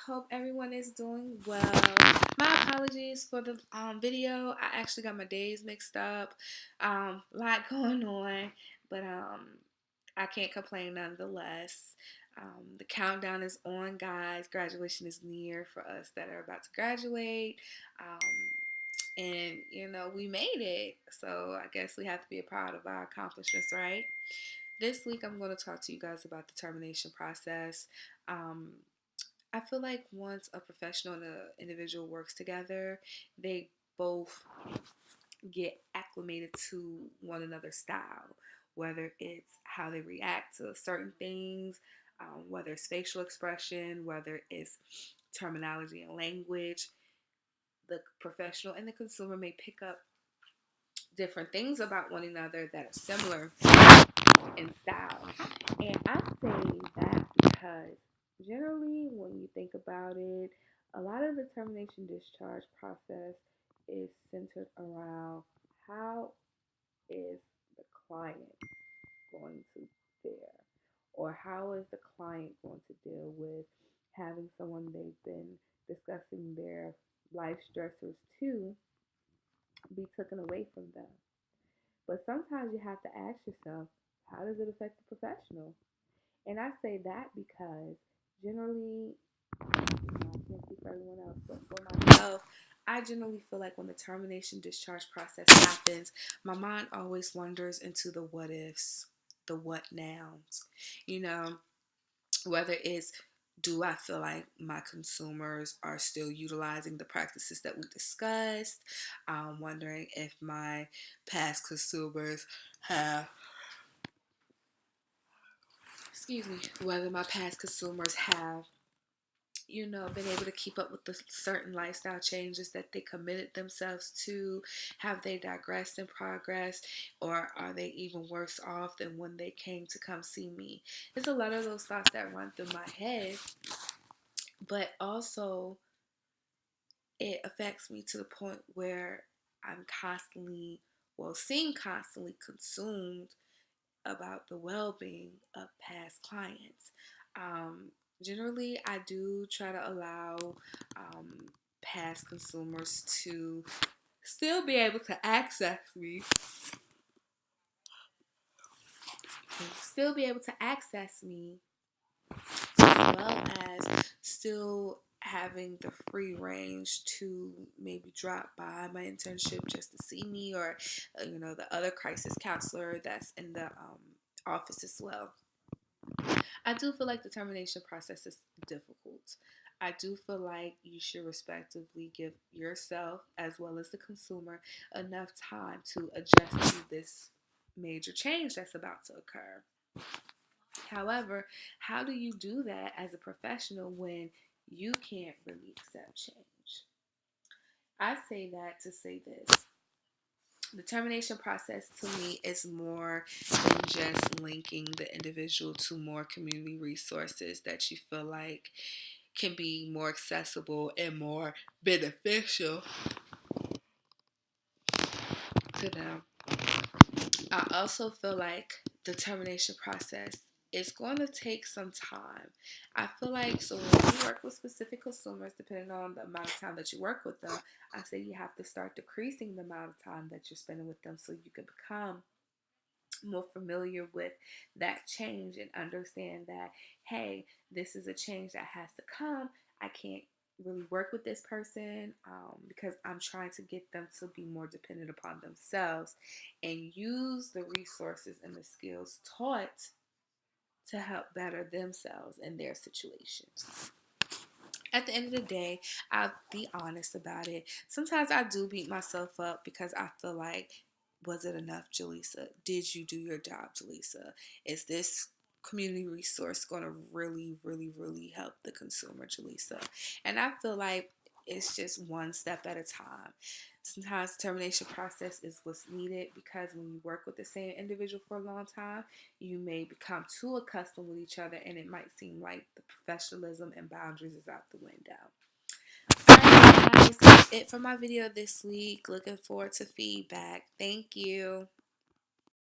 hope everyone is doing well. My apologies for the video. I actually got my days mixed up. A lot going on, but I can't complain nonetheless. The countdown is on, guys. Graduation is near for us that are about to graduate. And we made it. So I guess we have to be proud of our accomplishments, right? This week, I'm going to talk to you guys about the termination process. Um, I feel like once a professional and an individual works together, they both get acclimated to one another's style, whether it's how they react to certain things, whether it's facial expression, whether it's terminology and language. The professional and the consumer may pick up different things about one another that are similar in style. And I say that because generally, when you think about it, a lot of the termination discharge process is centered around how is the client going to fare, or how is the client going to deal with having someone they've been discussing their life stressors to be taken away from them. But sometimes you have to ask yourself, how does it affect the professional? And I say that because generally, I can't speak for everyone else, but for myself, I generally feel like when the termination discharge process happens, my mind always wanders into the what ifs, the what nows. You know, whether it's, do I feel like my consumers are still utilizing the practices that we discussed? I'm wondering if my past consumers have, whether my past consumers have been able to keep up with the certain lifestyle changes that they committed themselves to. Have they digressed and progressed, or are they even worse off than when they came to come see me? There's a lot of those thoughts that run through my head, but also it affects me to the point where I'm constantly, seem constantly consumed about the well-being of past clients. Generally, I do try to allow past consumers to still be able to access me, as well as still having the free range to maybe drop by my internship just to see me, or the other crisis counselor that's in the office as well. I do feel like the termination process is difficult. I do feel like you should respectively give yourself, as well as the consumer, enough time to adjust to this major change that's about to occur. However, how do you do that as a professional when you can't really accept change? I say that to say this. The termination process to me is more than just linking the individual to more community resources that you feel like can be more accessible and more beneficial to them. I also feel like the termination process is going to take some time. I feel like, so when you work with specific consumers, depending on the amount of time that you work with them, I say you have to start decreasing the amount of time that you're spending with them so you can become more familiar with that change and understand that, hey, this is a change that has to come. I can't really work with this person because I'm trying to get them to be more dependent upon themselves and use the resources and the skills taught to help better themselves in their situations. At the end of the day, I'll be honest about it. Sometimes I do beat myself up because I feel like, was it enough, Jaleesa? Did you do your job, Jaleesa? Is this community resource going to really, really, really help the consumer, Jaleesa? And I feel like it's just one step at a time. Sometimes the termination process is what's needed because when you work with the same individual for a long time, you may become too accustomed with each other and it might seem like the professionalism and boundaries is out the window. Alright guys, that's it for my video this week. Looking forward to feedback. Thank you.